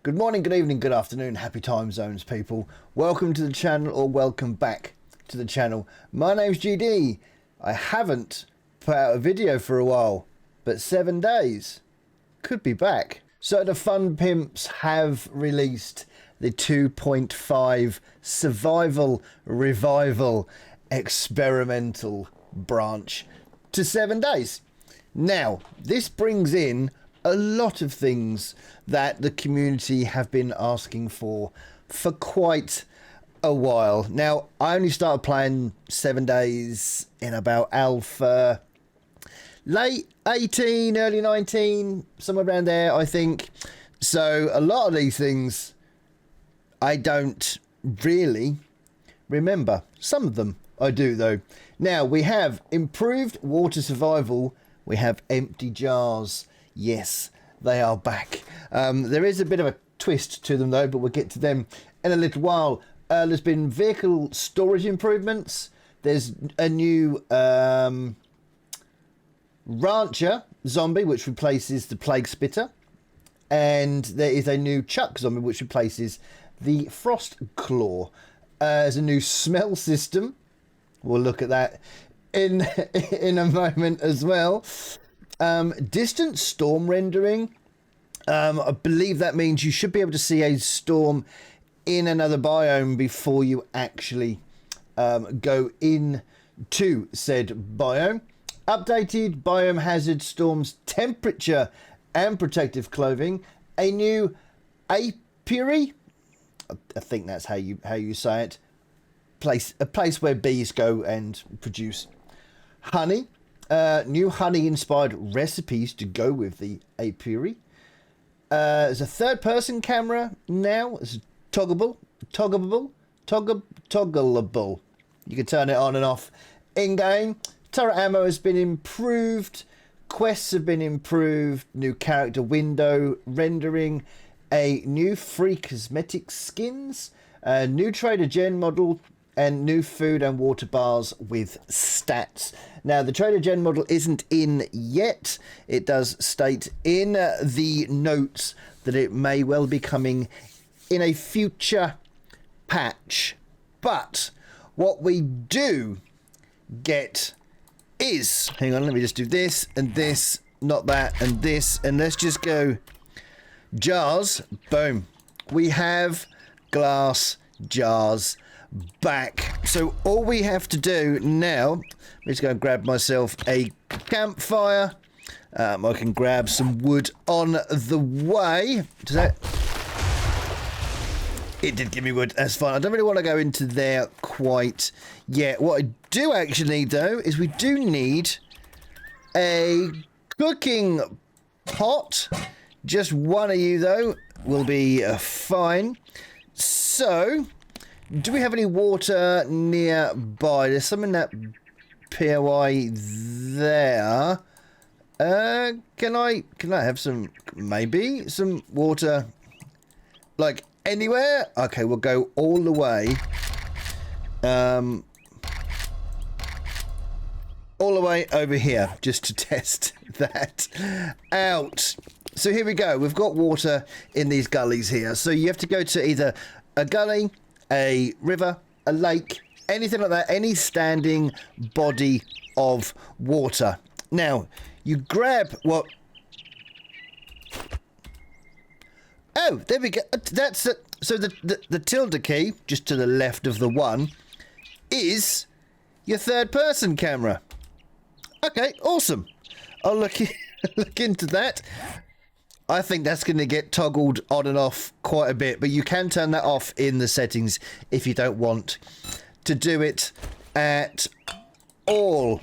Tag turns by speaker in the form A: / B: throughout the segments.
A: Good morning, good evening, good afternoon, happy time zones, people. Welcome to the channel, or welcome back to the channel. My name's GD. I haven't put out a video for a while, but 7 days. Could be back. So the Fun Pimps have released the 2.5 Survival Revival Experimental branch to 7 days. Now, this brings in a lot of things that the community have been asking for quite a while. Now, I only started playing 7 days in about alpha late 18, early 19, somewhere around there, I think. So a lot of these things I don't really remember. Some of them I do, though. Now, we have improved water survival. We have empty jars. Yes, they are back. There is a bit of a twist to them, though, but we'll get to them in a little while. There's been vehicle storage improvements. There's a new rancher zombie, which replaces the plague spitter. And there is a new chuck zombie, which replaces the frost claw. There's a new smell system. We'll look at that in a moment as well. Distant storm rendering. I believe that means you should be able to see a storm in another biome before you actually go into said biome. Updated biome hazard storms temperature and protective clothing. A new apiary. I think that's how you say it. A place where bees go and produce honey. New honey inspired recipes to go with the apiary. There's a third person camera now. It's toggleable. You can turn it on and off in game. Turret ammo has been improved. Quests have been improved. New character window rendering. A new free cosmetic skins. A new trader gen model. And new food and water bars with stats. Now, the Trader Gen model isn't in yet. It does state in the notes that it may well be coming in a future patch. But what we do get is... Hang on, let me just do this and this, not that, and this. And let's just go jars. Boom. We have glass jars back. So all we have to do now, I'm just going to grab myself a campfire. I can grab some wood on the way. Does that... It did give me wood. That's fine. I don't really want to go into there quite yet. What I do actually need, though, is we do need a cooking pot. Just one of you, though, will be fine. So... do we have any water nearby? There's some in that POI there. Can I have some, maybe some water, like anywhere? Okay, we'll go all the way. All the way over here, just to test that out. So here we go. We've got water in these gullies here. So you have to go to either a gully, a river, a lake, anything like that, any standing body of water. Now, you grab what... Oh, there we go. That's it. So the tilde key, just to the left of the one, is your third person camera. Okay, awesome. I'll look into that. I think that's going to get toggled on and off quite a bit, but you can turn that off in the settings if you don't want to do it at all.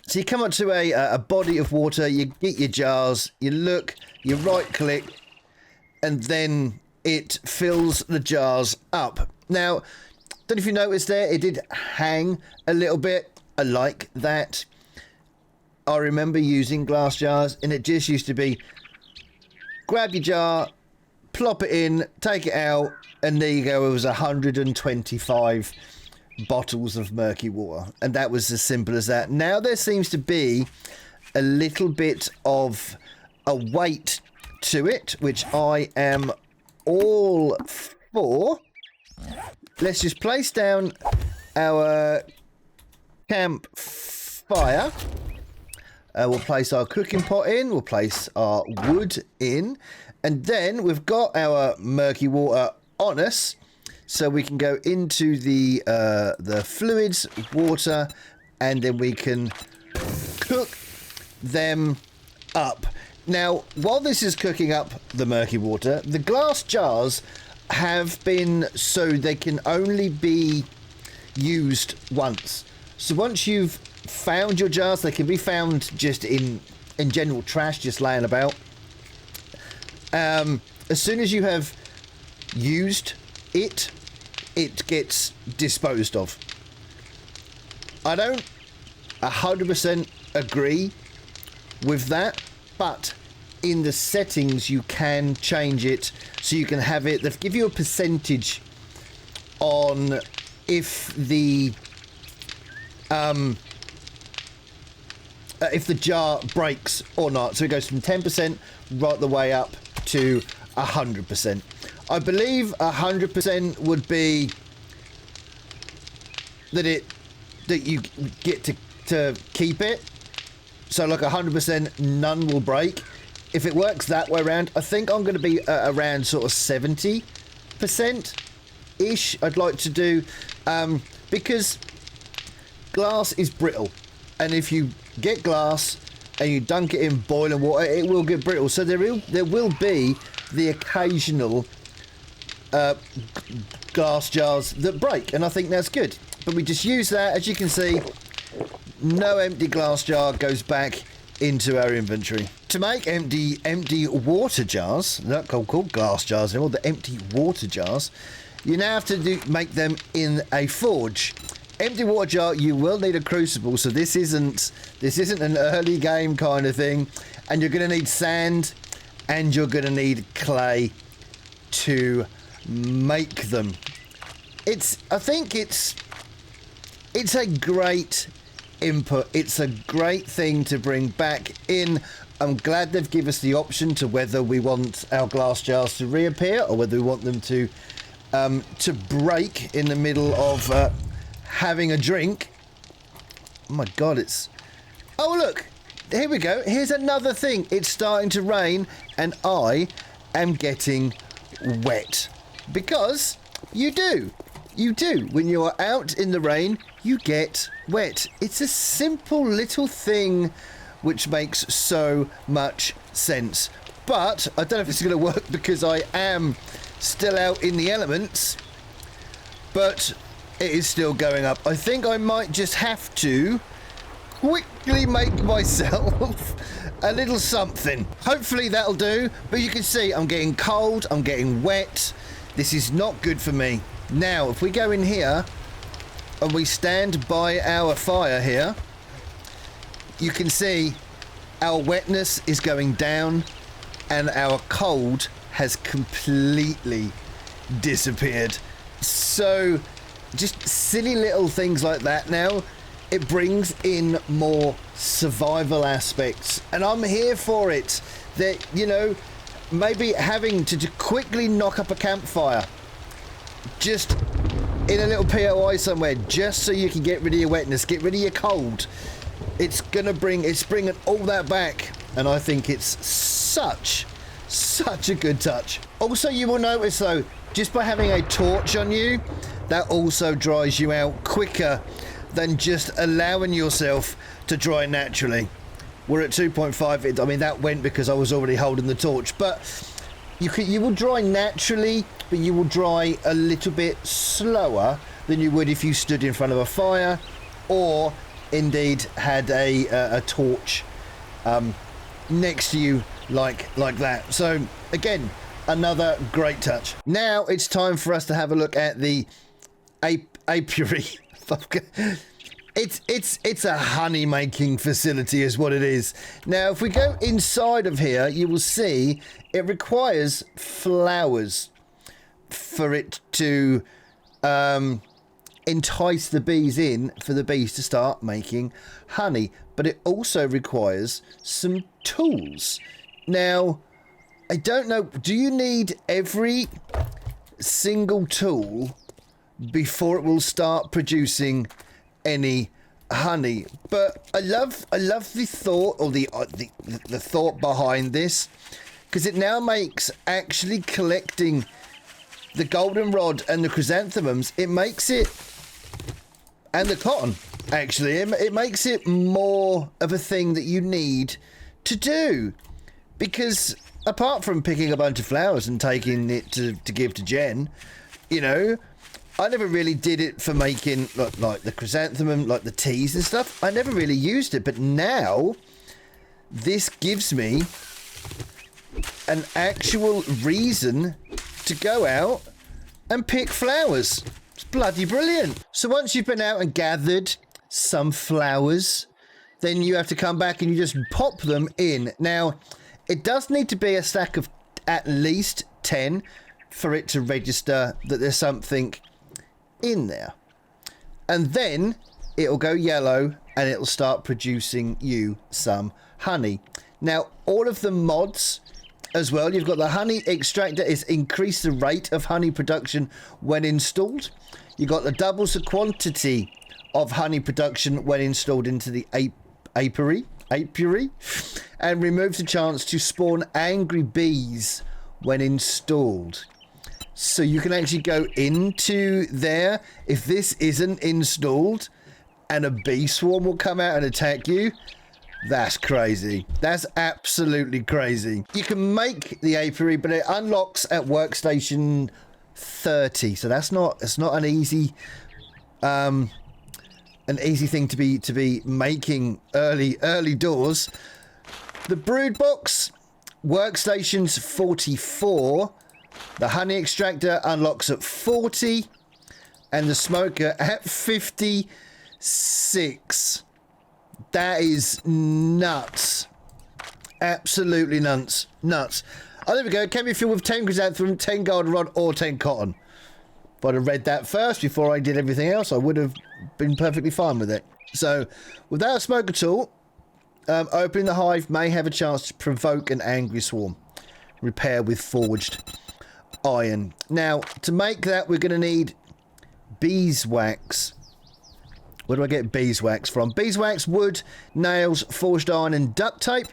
A: So you come up to a body of water, you get your jars, you look, you right click, and then it fills the jars up. Now, don't know if you noticed there, it did hang a little bit. I like that. I remember using glass jars, and it just used to be... grab your jar, plop it in, take it out, and there you go. It was 125 bottles of murky water. And that was as simple as that. Now there seems to be a little bit of a weight to it, which I am all 4. Let's just place down our campfire. We'll place our cooking pot in. We'll place our wood in. And then we've got our murky water on us. So we can go into the fluids, water, and then we can cook them up. Now, while this is cooking up the murky water, the glass jars have been so they can only be used once. So once you've found your jars, they can be found just in general trash, just laying about. As soon as you have used it, it gets disposed of. I don't 100% agree with that, but in the settings you can change it so you can have it. They give you a percentage on if the jar breaks or not. So it goes from 10% right the way up to 100%. I believe 100% would be that you get to keep it. So like 100%, none will break. If it works that way around, I think I'm going to be around sort of 70%-ish. I'd like to do, because glass is brittle. And if you get glass and you dunk it in boiling water, it will get brittle. So there will be the occasional glass jars that break, and I think that's good. But we just use that. As you can see, no empty glass jar goes back into our inventory. To make empty water jars, not called glass jars anymore, the empty water jars, you now have to make them in a forge. Empty water jar, you will need a crucible, so this isn't an early game kind of thing, and you're going to need sand and you're going to need clay to make them. I think it's a great input. It's a great thing to bring back in. I'm glad they've given us the option to whether we want our glass jars to reappear or whether we want them to break in the middle of having a drink. Oh my god, oh look, here we go. Here's another thing. It's starting to rain and I am getting wet, because you do when you are out in the rain, you get wet. It's a simple little thing which makes so much sense, but I don't know if it's going to work because I am still out in the elements, but it is still going up. I think I might just have to quickly make myself a little something. Hopefully that'll do, but you can see I'm getting cold, I'm getting wet. This is not good for me. Now, if we go in here and we stand by our fire here, you can see our wetness is going down and our cold has completely disappeared. So just silly little things like that now, it brings in more survival aspects, and I'm here for it. That, you know, maybe having to quickly knock up a campfire just in a little POI somewhere, just so you can get rid of your wetness, get rid of your cold. It's bringing all that back, and I think it's such a good touch. Also, you will notice though, just by having a torch on you, that also dries you out quicker than just allowing yourself to dry naturally. We're at 2.5. I mean, that went because I was already holding the torch, but you will dry naturally, but you will dry a little bit slower than you would if you stood in front of a fire or indeed had a torch next to you like that. So again, another great touch. Now it's time for us to have a look at the apiary. It's a honey making facility is what it is. Now if we go inside of here, you will see it requires flowers for it to entice the bees in, for the bees to start making honey, but it also requires some tools. Now I don't know. Do you need every single tool before it will start producing any honey? But I love the thought, or the thought behind this, because it now makes actually collecting the goldenrod and the chrysanthemums, it makes it, and the cotton, actually, it makes it more of a thing that you need to do. Because apart from picking a bunch of flowers and taking it to give to Jen, you know, I never really did it for making like the chrysanthemum, like the teas and stuff. I never really used it, but now this gives me an actual reason to go out and pick flowers. It's bloody brilliant. So once you've been out and gathered some flowers, then you have to come back and you just pop them in. Now, it does need to be a stack of at least 10 for it to register that there's something in there. And then it'll go yellow and it'll start producing you some honey. Now, all of the mods as well, you've got the honey extractor is increase the rate of honey production when installed. You've got the doubles the quantity of honey production when installed into the apiary, and removes the chance to spawn angry bees when installed. So you can actually go into there if this isn't installed and a bee swarm will come out and attack you. That's crazy. That's absolutely crazy. You can make the apiary, but it unlocks at workstation 30. So it's not an easy thing to be making early doors. The brood box, workstations 44. The honey extractor unlocks at 40, and the smoker at 56. That is nuts. Absolutely nuts. Oh, there we go. Can be filled with 10 chrysanthemum, 10 goldenrod, or 10 cotton. If I'd have read that first before I did everything else, I would have been perfectly fine with it. So, without a smoker tool, opening the hive may have a chance to provoke an angry swarm. Repair with forged iron. Now, to make that, we're going to need beeswax. Where do I get beeswax from? Beeswax, wood, nails, forged iron, and duct tape.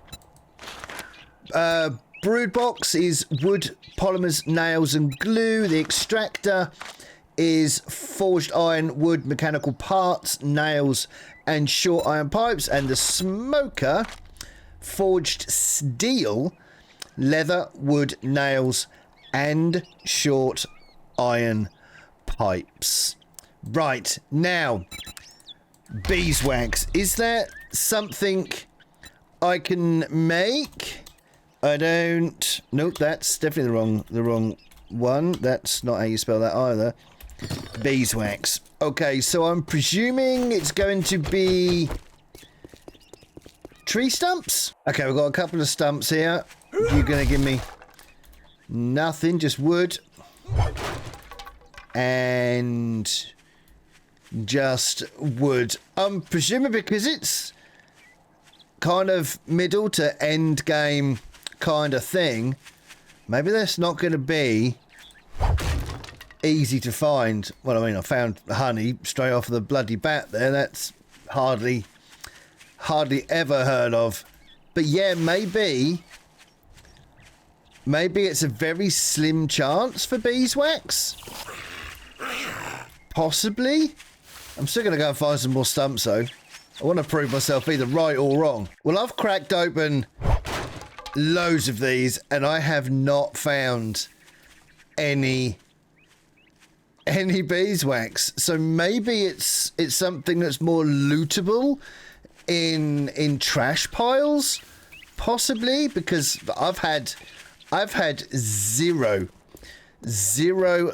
A: Brood box is wood, polymers, nails, and glue. The extractor is forged iron, wood, mechanical parts, nails, and short iron pipes. And the smoker, forged steel, leather, wood, nails, and short iron pipes. Right, now, beeswax. Is that something I can make? I don't... Nope, that's definitely the wrong one. That's not how you spell that either. Beeswax. Okay, so I'm presuming it's going to be tree stumps? Okay, we've got a couple of stumps here. You're going to give me nothing, just wood. And just wood. I'm presuming because it's kind of middle to end game kind of thing, maybe that's not going to be easy to find. Well, I mean, I found honey straight off the bloody bat there. That's hardly ever heard of. But yeah, maybe it's a very slim chance for beeswax. Possibly. I'm still going to go and find some more stumps, though. I want to prove myself either right or wrong. Well, I've cracked open loads of these, and I have not found any beeswax. So maybe it's something that's more lootable in trash piles, possibly, because I've had zero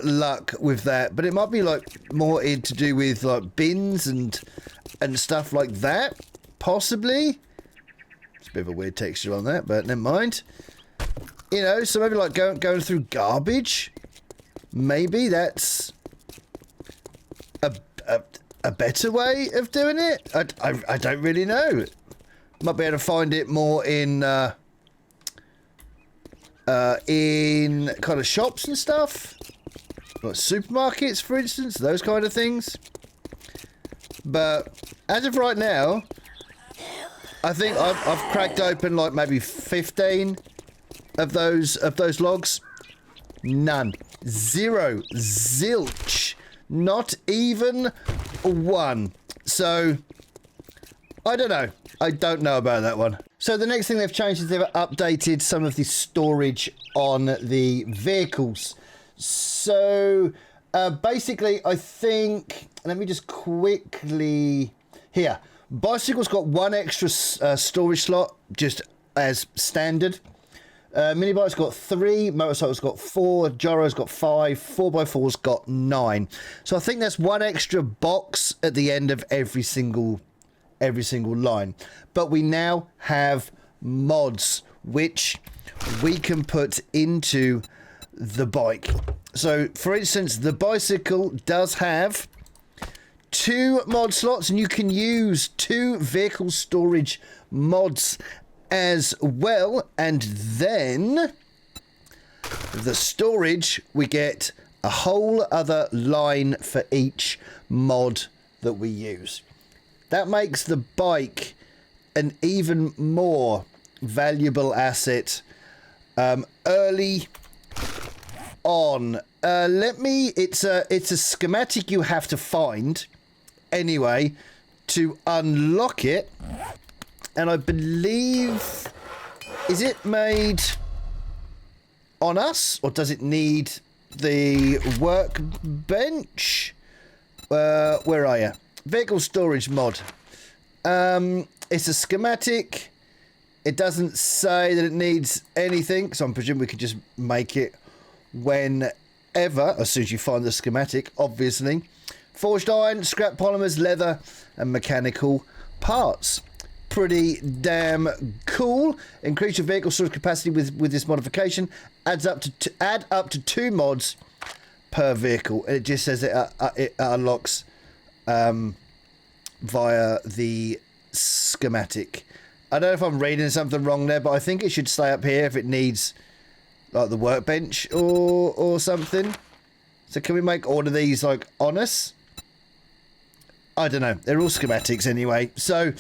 A: luck with that. But it might be like more to do with like bins and stuff like that, possibly. It's a bit of a weird texture on that, but never mind. You know, so maybe like going through garbage. Maybe that's a better way of doing it. I don't really know. Might be able to find it more in in kind of shops and stuff, like supermarkets, for instance, those kind of things. But as of right now, I think I've cracked open like maybe 15 of those logs. None. Zero. Zilch. Not even one. So, I don't know. I don't know about that one. So the next thing they've changed is they've updated some of the storage on the vehicles. So, basically, I think... Let me just quickly... Here. Bicycle's got one extra storage slot, just as standard. Minibike's got 3, motorcycle's got 4, gyro's got 5, 4x4's got 9. So I think that's one extra box at the end of every single line. But we now have mods which we can put into the bike. So for instance, the bicycle does have 2 mod slots, and you can use 2 vehicle storage mods as well. And then the storage, we get a whole other line for each mod that we use. That makes the bike an even more valuable asset early on. It's a schematic you have to find anyway to unlock it, and I believe, is it made on us, or does it need the workbench? Where are you? Vehicle storage mod. It's a schematic. It doesn't say that it needs anything, so I'm presuming we could just make it whenever, as soon as you find the schematic, obviously. Forged iron, scrap polymers, leather, and mechanical parts. Pretty damn cool. Increase your vehicle storage capacity with this modification. Add up to 2 mods per vehicle. And it just says it unlocks via the schematic. I don't know if I'm reading something wrong there, but I think it should stay up here if it needs like the workbench or something. So can we make all of these like on us? I don't know. They're all schematics anyway. So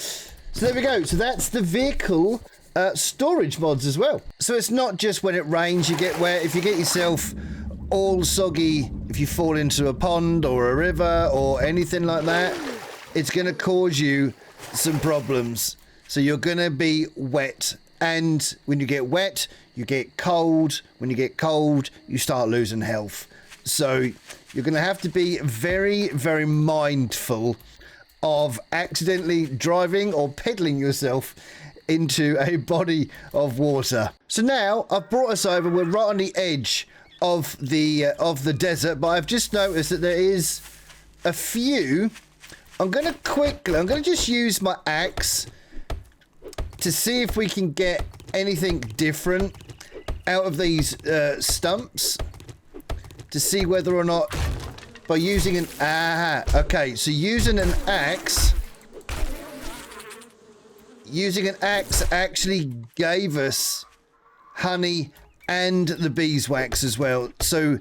A: there we go. So that's the vehicle storage mods as well. So it's not just when it rains you get wet. If you get yourself all soggy, if you fall into a pond or a river or anything like that, it's going to cause you some problems. So you're going to be wet. And when you get wet, you get cold. When you get cold, you start losing health. So you're going to have to be very, very mindful of accidentally driving or pedaling yourself into a body of water. So now I've brought us over. We're right on the edge of the desert, but I've just noticed that there is a few. I'm going to just use my axe to see if we can get anything different out of these stumps, to see whether or not by using an okay, so using an axe actually gave us honey and the beeswax as well. So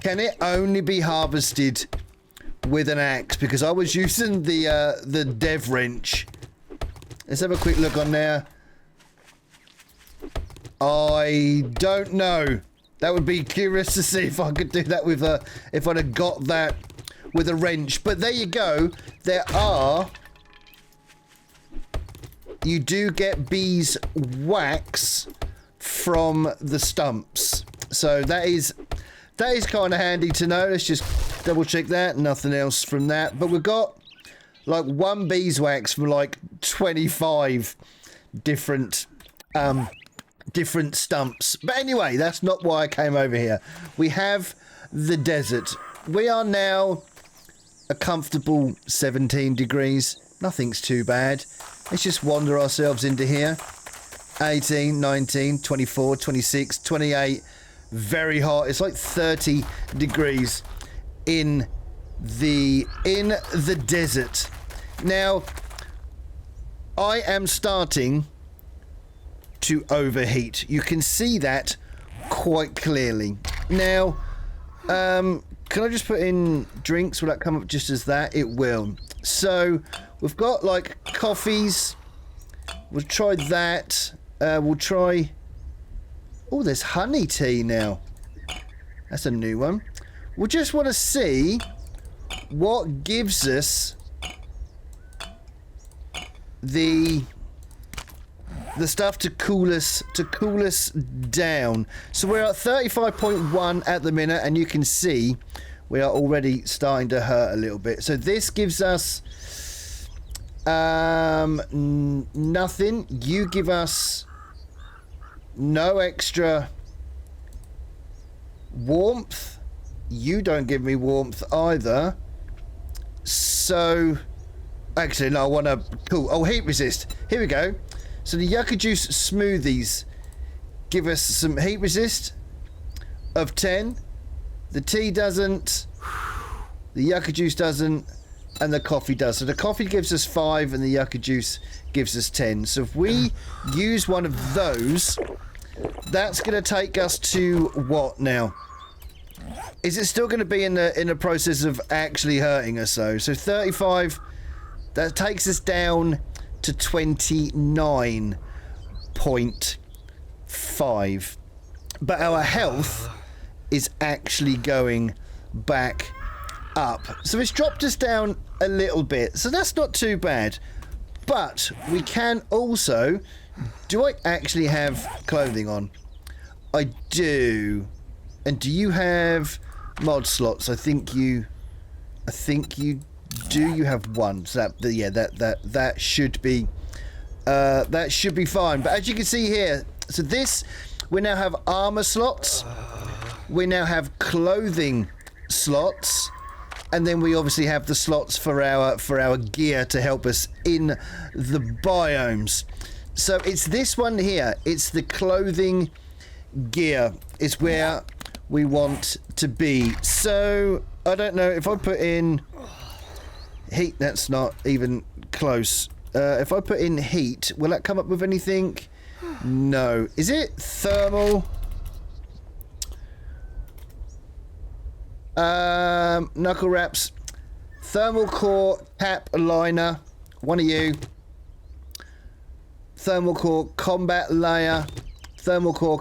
A: can it only be harvested with an axe? Because I was using the dev wrench. Let's have a quick look on there. I don't know. That would be curious to see if I could do that with if I'd have got that with a wrench. But there you go. You do get beeswax from the stumps. So that is kind of handy to know. Let's just double check that. Nothing else from that. But we've got like 1 beeswax from like 25 different stumps. But anyway, that's not why I came over here. We have the desert. We are now a comfortable 17 degrees. Nothing's too bad. Let's just wander ourselves into here. 18, 19, 24, 26, 28. Very hot. It's like 30 degrees in the desert. Now, I am starting to overheat. You can see that quite clearly. Now, can I just put in drinks? Will that come up just as that? It will. So we've got like coffees. We'll try that. We'll try... Oh, there's honey tea now. That's a new one. We just want to see what gives us the stuff to cool us down. So we're at 35.1 at the minute, and you can see we are already starting to hurt a little bit. So this gives us nothing. You give us no extra warmth. You don't give me warmth either. So actually no, I want to cool. Oh, heat resist. Here we go. So the yucca juice smoothies give us some heat resist of 10. The tea doesn't, the yucca juice doesn't, and the coffee does. So the coffee gives us 5 and the yucca juice gives us 10. So if we use one of those, that's going to take us to what now? Is it still going to be in the process of actually hurting us though? So 35, that takes us down to 29.5. But our health is actually going back up. So it's dropped us down a little bit. So that's not too bad. But we can also... Do I actually have clothing on? I do. And do you have mod slots? I think you do. You have one. So that should be fine. But as you can see here, so this, we now have armor slots. We now have clothing slots. And then we obviously have the slots for our gear to help us in the biomes. So it's this one here. It's the clothing gear. It's where we want to be. So I don't know if I put in heat. That's not even close. If I put in heat, will that come up with anything? No. Is it thermal? Knuckle wraps, thermal core cap liner, one of you, thermal core combat layer, thermal core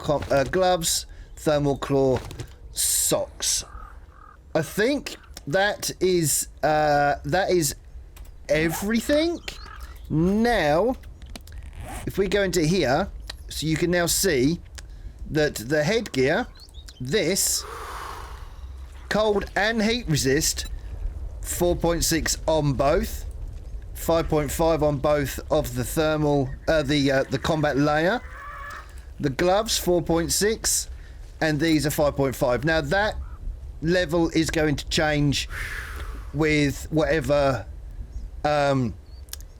A: gloves, thermal core socks. I think that is everything. Now, if we go into here, so you can now see that the headgear, this cold and heat resist, 4.6 on both, 5.5 on both of the thermal, the combat layer. The gloves 4.6, and these are 5.5. Now that level is going to change with whatever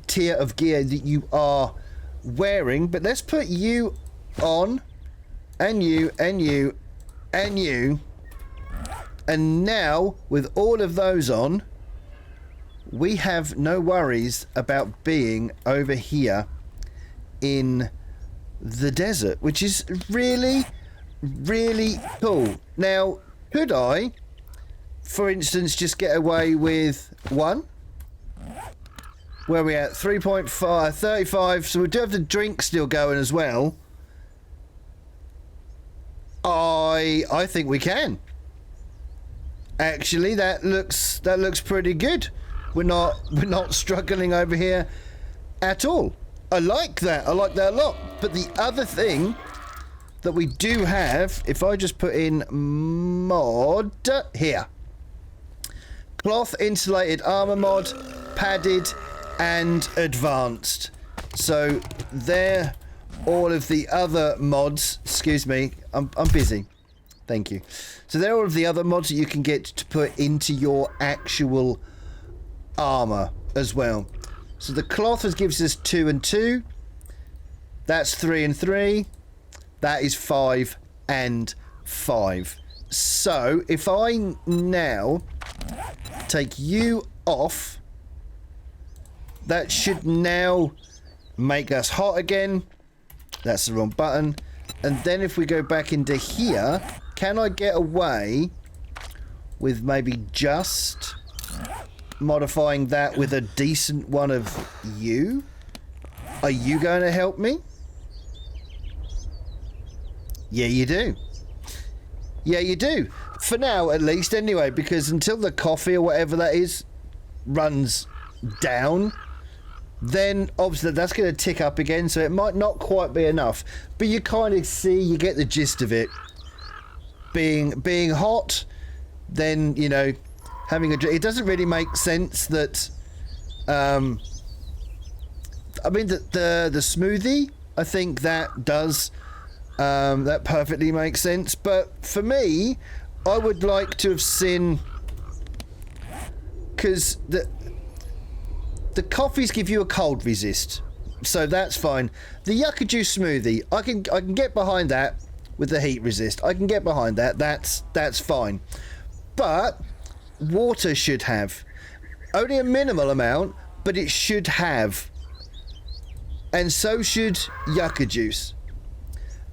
A: tier of gear that you are wearing. But let's put you on, and you, and you, and you. And now, with all of those on, we have no worries about being over here in the desert, which is really, really cool. Now, could I, for instance, just get away with one? Where are we at? 3.5, 35. So we do have the drink still going as well. I think we can. Actually, that looks pretty good. We're not struggling over here at all. I like that. I like that a lot. But the other thing that we do have, if I just put in mod here, cloth insulated armor mod, padded and advanced. So there, all of the other mods. Excuse me, I'm busy. Thank you. So there are all of the other mods that you can get to put into your actual armor as well. So the cloth gives us 2 and 2. That's 3 and 3. That is 5 and 5. So if I now take you off, that should now make us hot again. That's the wrong button. And then if we go back into here, can I get away with maybe just modifying that with a decent one of you? Are you going to help me? Yeah, you do. Yeah, you do. For now, at least, anyway, because until the coffee or whatever that is runs down, then obviously that's going to tick up again, so it might not quite be enough. But you kind of see, you get the gist of it. Being hot, then, you know, having a drink. It doesn't really make sense that... I mean, the smoothie, I think that does... that perfectly makes sense. But for me, I would like to have seen... Because the coffees give you a cold resist, so that's fine. The yucca juice smoothie, I can get behind that with the heat resist. I can get behind that. That's fine. But water should have only a minimal amount, but it should have, and so should yucca juice,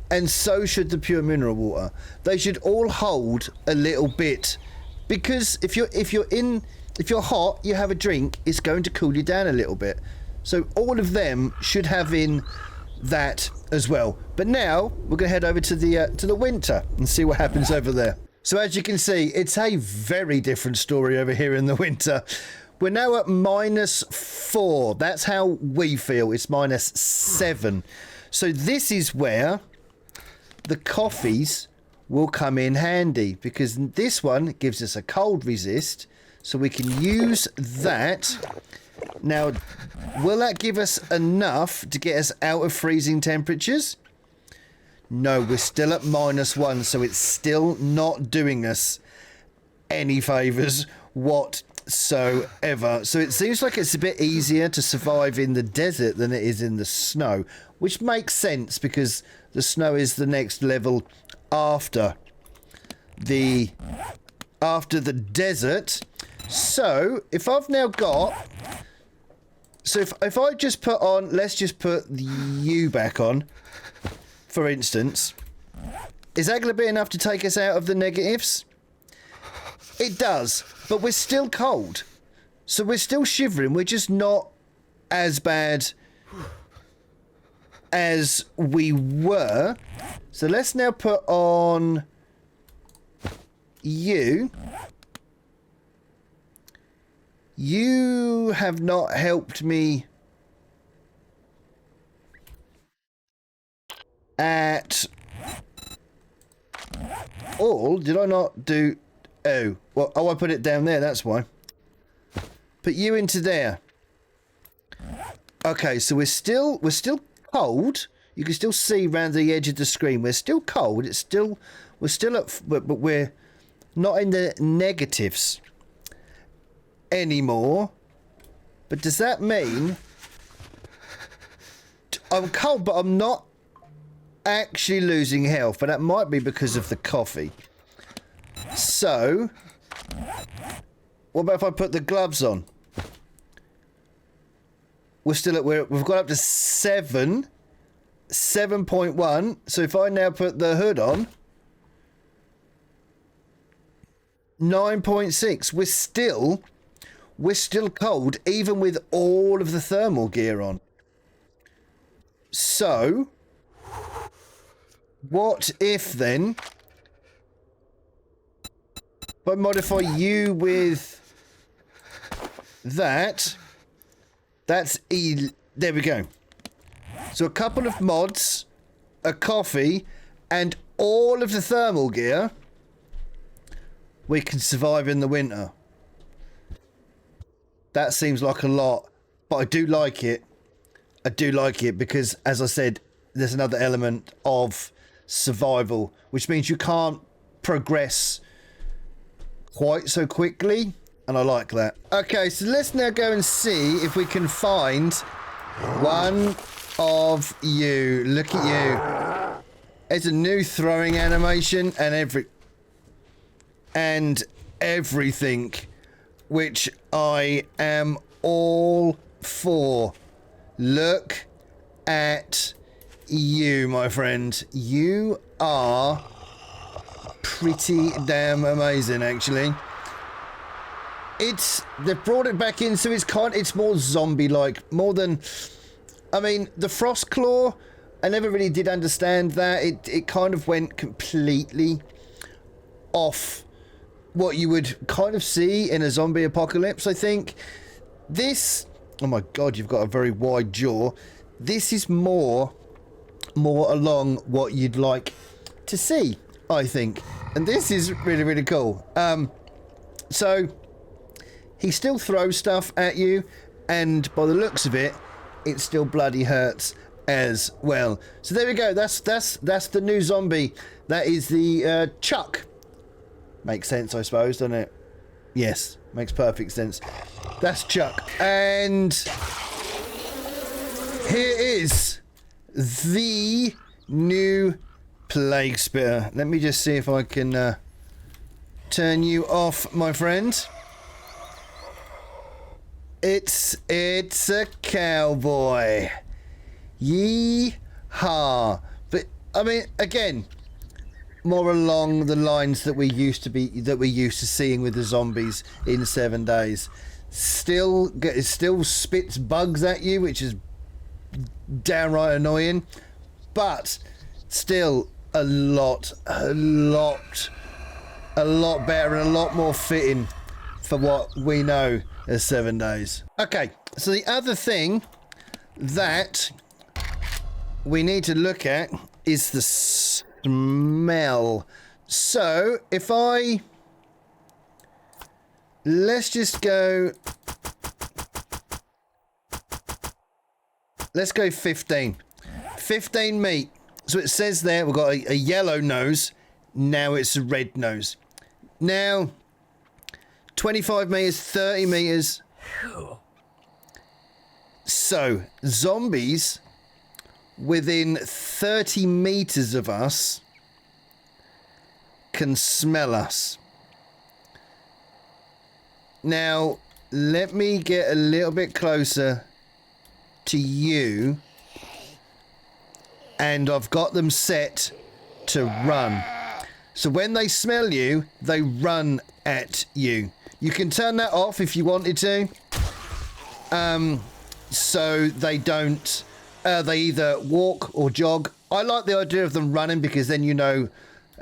A: and so should the pure mineral water. They should all hold a little bit, because if you're hot, you have a drink, it's going to cool you down a little bit. So all of them should have in that as well. But now we're going to head over to the winter and see what happens over there. So as you can see, it's a very different story over here in the winter. We're now at -4. That's how we feel. It's -7. So this is where the coffees will come in handy, because this one gives us a cold resist, so we can use that. Now, will that give us enough to get us out of freezing temperatures? No, we're still at -1, so it's still not doing us any favours whatsoever. So it seems like it's a bit easier to survive in the desert than it is in the snow, which makes sense because the snow is the next level after the desert. So if I've now got... So if I just put on... Let's just put you back on, for instance. Is that going to be enough to take us out of the negatives? It does, but we're still cold. So we're still shivering. We're just not as bad as we were. So let's now put on you. You have not helped me at all. Did I not do... Oh, well, I put it down there, that's why. Put you into there. Okay, so we're still cold. You can still see around the edge of the screen. We're still cold. We're still at... But we're not in the negatives anymore. But does that mean I'm cold, but I'm not actually losing health? But that might be because of the coffee. So what about if I put the gloves on? We're still at... We've got up to 7.1. So if I now put the hood on, 9.6. We're still cold, even with all of the thermal gear on. So, what if then, if I modify you with that, that's there we go. So a couple of mods, a coffee, and all of the thermal gear, we can survive in the winter. That seems like a lot, but I do like it. I do like it because, as I said, there's another element of survival, which means you can't progress quite so quickly, and I like that. Okay, so let's now go and see if we can find one of you. Look at you. It's a new throwing animation and everything, which I am all for. Look at you, my friend. You are pretty damn amazing, actually. They've brought it back in, so it's more zombie-like, more than, I mean, the frost claw, I never really did understand that. It kind of went completely off what you would kind of see in a zombie apocalypse, I think. This, oh my god, you've got a very wide jaw. This is more along what you'd like to see, I think. And this is really, really cool. So he still throws stuff at you, and by the looks of it, it still bloody hurts as well. So there we go. That's the new zombie. That is the Chuck. Makes sense, I suppose, doesn't it? Yes, makes perfect sense. That's Chuck. And here is the new Plague Spitter. Let me just see if I can turn you off, my friend. It's a cowboy. Yee-haw. But I mean, again, more along the lines that we used to seeing with the zombies in 7 days. Still spits bugs at you, which is downright annoying, but still a lot better and a lot more fitting for what we know as 7 days. Okay, so the other thing that we need to look at is the smell. So if let's go 15 meat. So it says there we've got a yellow nose, now it's a red nose. Now 25 meters, 30 meters. So zombies within 30 meters of us can smell us. Now let me get a little bit closer to you, and I've got them set to run. So when they smell you, they run at you. You can turn that off if you wanted to, so they don't they either walk or jog. I like the idea of them running, because then you know,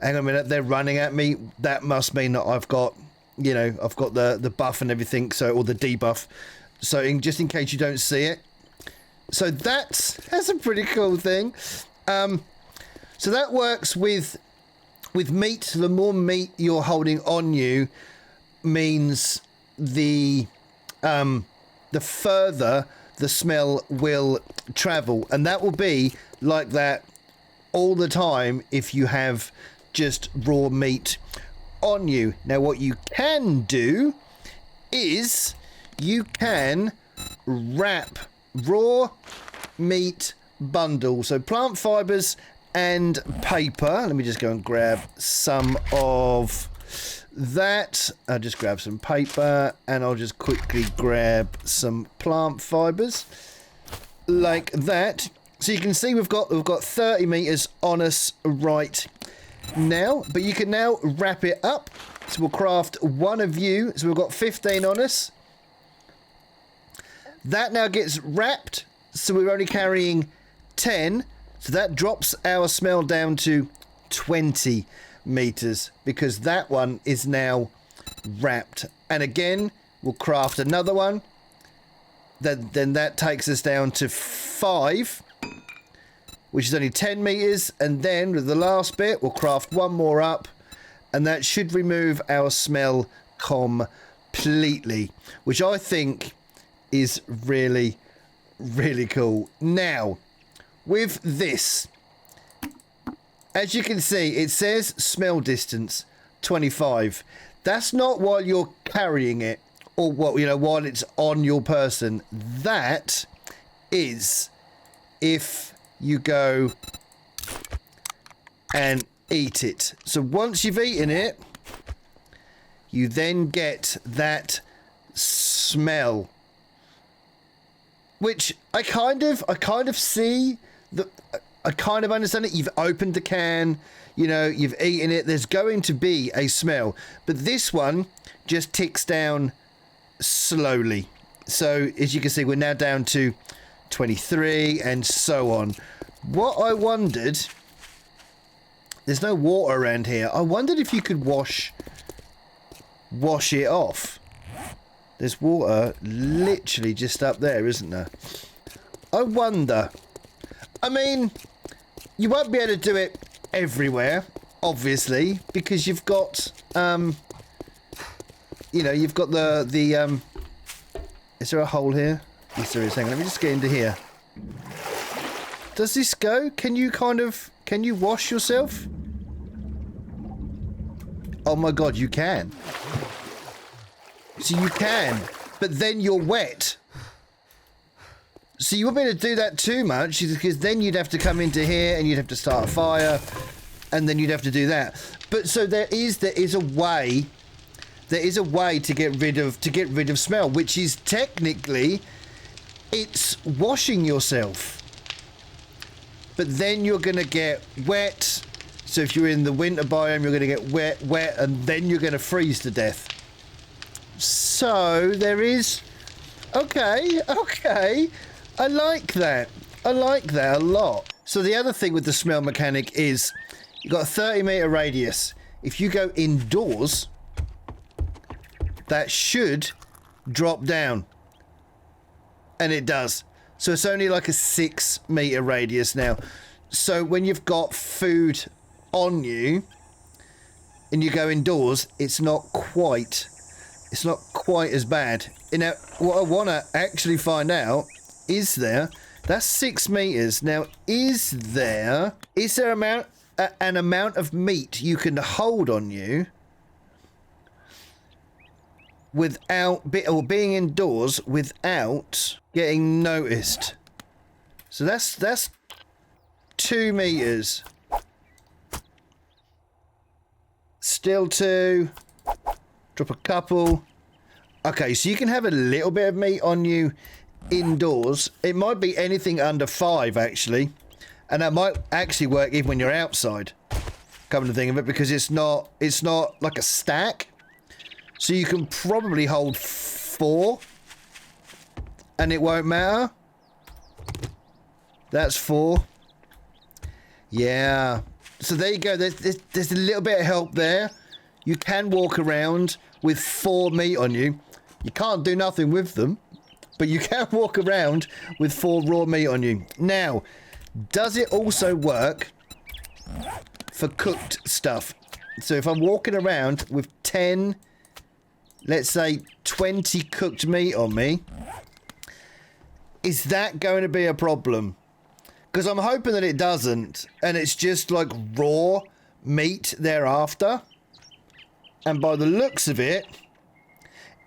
A: hang on a minute, they're running at me, that must mean that I've got, you know, I've got the buff and everything, so, or the debuff, so just in case you don't see it. So that's a pretty cool thing. So that works with meat. The more meat you're holding on you means the further the smell will travel, and that will be like that all the time if you have just raw meat on you. Now what you can do is you can wrap raw meat bundle, so plant fibers and paper. Let me just go and grab some of that. I'll just grab some paper, and I'll just quickly grab some plant fibers like that. So you can see we've got 30 meters on us right now, but you can now wrap it up. So we'll craft one of you. So we've got 15 on us. That now gets wrapped, so we're only carrying 10. So that drops our smell down to 20 meters, because that one is now wrapped. And again, we'll craft another one. Then that takes us down to 5, which is only 10 meters. And then with the last bit, we'll craft one more up, and that should remove our smell completely, which I think is really, really cool. Now, with this, as you can see, it says smell distance 25. That's not while you're carrying it, or what, you know, while it's on your person. That is if you go and eat it. So once you've eaten it, you then get that smell, which I kind of see that. I kind of understand it. You've opened the can, you know, you've eaten it. There's going to be a smell. But this one just ticks down slowly. So as you can see, we're now down to 23 and so on. What I wondered, there's no water around here. I wondered if you could wash it off. There's water literally just up there, isn't there? I wonder. I mean, you won't be able to do it everywhere, obviously, because you've got, you know, you've got the is there a hole here? Yes, there is. Hang on, let me just get into here. Does this go? Can you wash yourself? Oh my God, you can. So you can, but then you're wet. So you won't be able to do that too much, because then you'd have to come into here and you'd have to start a fire, and then you'd have to do that. But so there is a way to get rid of smell, which is technically it's washing yourself. But then you're gonna get wet. So if you're in the winter biome, you're gonna get wet, and then you're gonna freeze to death. So there is, okay. I like that a lot. So the other thing with the smell mechanic is you've got a 30-meter radius. If you go indoors, that should drop down, and it does. So it's only like a 6-meter radius now. So when you've got food on you and you go indoors, it's not quite as bad. You know, what I want to actually find out is that's 6 meters. Now, is there an amount of meat you can hold on you without being indoors without getting noticed? So that's 2 meters. Still 2. Drop a couple. Okay, so you can have a little bit of meat on you indoors. It might be anything under 5, actually. And that might actually work even when you're outside. Come to think of it, because it's not like a stack. So you can probably hold 4. And it won't matter. That's 4. Yeah. So there you go. There's a little bit of help there. You can walk around with 4 meat on you. You can't do nothing with them, but you can walk around with 4 raw meat on you. Now, does it also work for cooked stuff? So if I'm walking around with 10, let's say 20 cooked meat on me, is that going to be a problem? Because I'm hoping that it doesn't, and it's just like raw meat thereafter. And by the looks of it,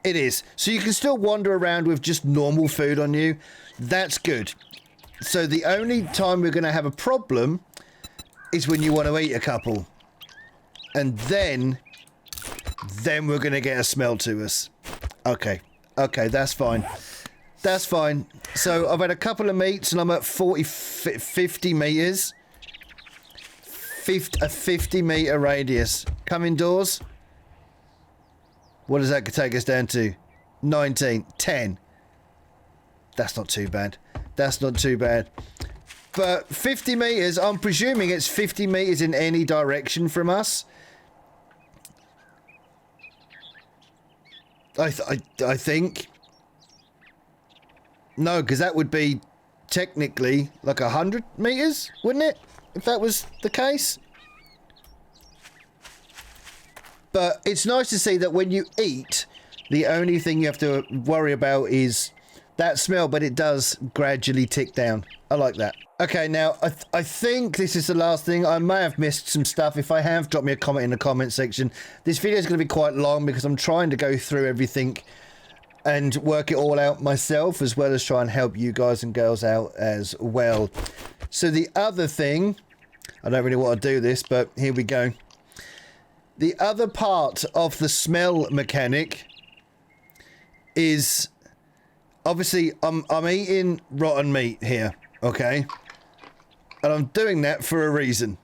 A: it is. So you can still wander around with just normal food on you. That's good. So the only time we're going to have a problem is when you want to eat a couple. And then we're going to get a smell to us. Okay, that's fine. That's fine. So I've had a couple of meats and I'm at 50 meters. A 50-meter radius. Come indoors. What does that take us down to? 19. 10. That's not too bad. That's not too bad. But 50 meters, I'm presuming it's 50 meters in any direction from us. I think. No, because that would be technically like 100 meters, wouldn't it? If that was the case. But it's nice to see that when you eat, the only thing you have to worry about is that smell, but it does gradually tick down. I like that. Okay, now, I think this is the last thing. I may have missed some stuff. If I have, drop me a comment in the comment section. This video is going to be quite long because I'm trying to go through everything and work it all out myself, as well as try and help you guys and girls out as well. So the other thing, I don't really want to do this, but here we go. The other part of the smell mechanic is, obviously, I'm eating rotten meat here, okay? And I'm doing that for a reason.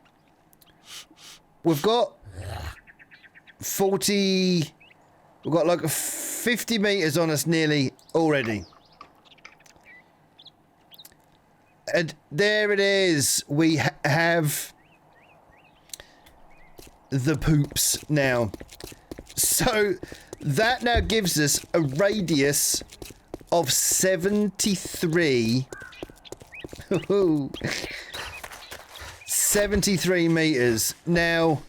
A: We've got 40... We've got like 50 meters on us nearly already. And there it is. We have the poops now. So that now gives us a radius of 73. 73 meters. Now,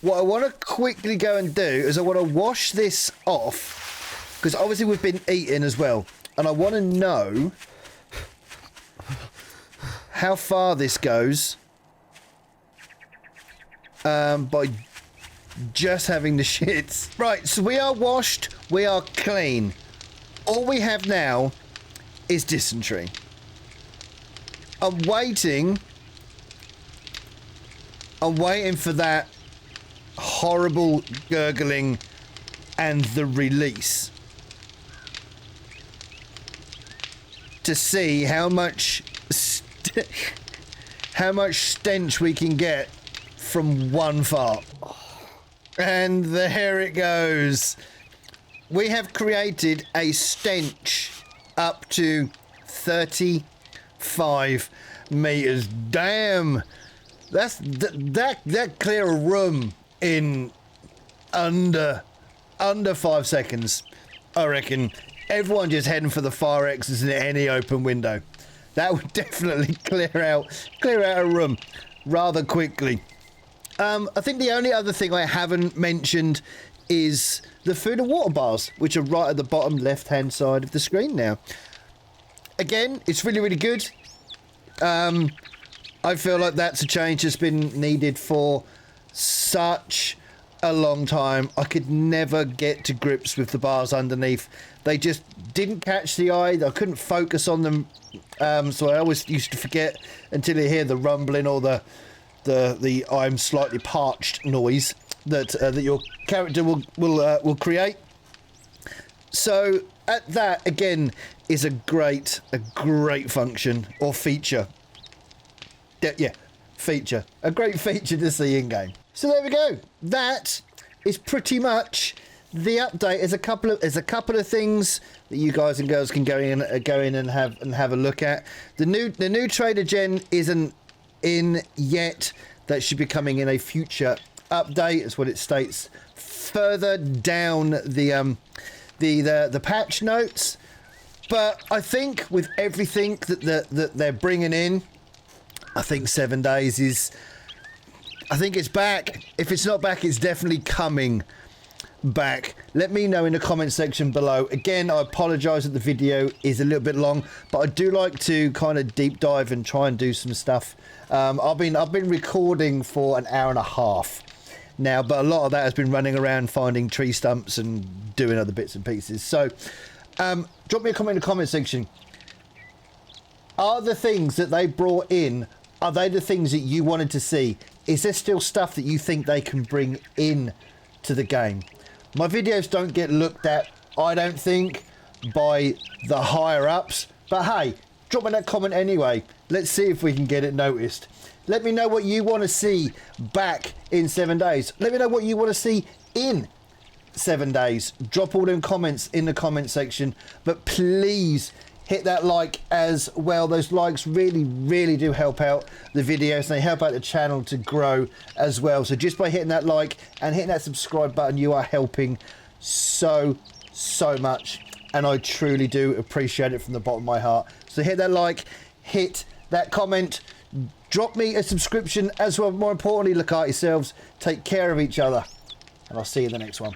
A: what I want to quickly go and do is I want to wash this off, because obviously we've been eating as well, and I want to know how far this goes by just having the shits. Right, so we are washed, we are clean. All we have now is dysentery. I'm waiting for that horrible gurgling and the release to see how much stench we can get from one fart. And there it goes. We have created a stench up to 35 meters. Damn, that clear a room in under 5 seconds. I reckon everyone just heading for the fire exits in any open window. That would definitely clear out a room rather quickly. I think the only other thing I haven't mentioned is the food and water bars, which are right at the bottom left-hand side of the screen now. Again, it's really, really good. I feel like that's a change that's been needed for such a long time. I could never get to grips with the bars underneath. They just didn't catch the eye. I couldn't focus on them. So I always used to forget until you hear the rumbling or the I'm slightly parched noise that your character will create. So that again is a great function or feature. Yeah, feature. A great feature to see in game. So there we go. That is pretty much the update. There's a couple of things that you guys and girls can go in and have a look at. The new trader gen isn't in yet. That should be coming in a future update, is what it states further down the patch notes. But I think with everything that they're bringing in, I think 7 days is, I think it's back. If it's not back, it's definitely coming back. Let me know in the comment section below. Again, I apologize that the video is a little bit long, but I do like to kind of deep dive and try and do some stuff. I've been recording for an hour and a half now, but a lot of that has been running around finding tree stumps and doing other bits and pieces. So drop me a comment in the comment section. Are the things that they brought in, are they the things that you wanted to see? Is there still stuff that you think they can bring in to the game? My videos don't get looked at, I don't think, by the higher ups, but hey, drop me that comment anyway. Let's see if we can get it noticed. Let me know what you want to see back in 7 days. Let me know what you want to see in 7 days. Drop all them comments in the comment section, but please hit that like as well. Those likes really, really do help out the videos, and they help out the channel to grow as well. So just by hitting that like and hitting that subscribe button, you are helping so much, and I truly do appreciate it from the bottom of my heart. So hit that like, hit that comment, drop me a subscription as well. More importantly, look out yourselves, take care of each other, and I'll see you in the next one.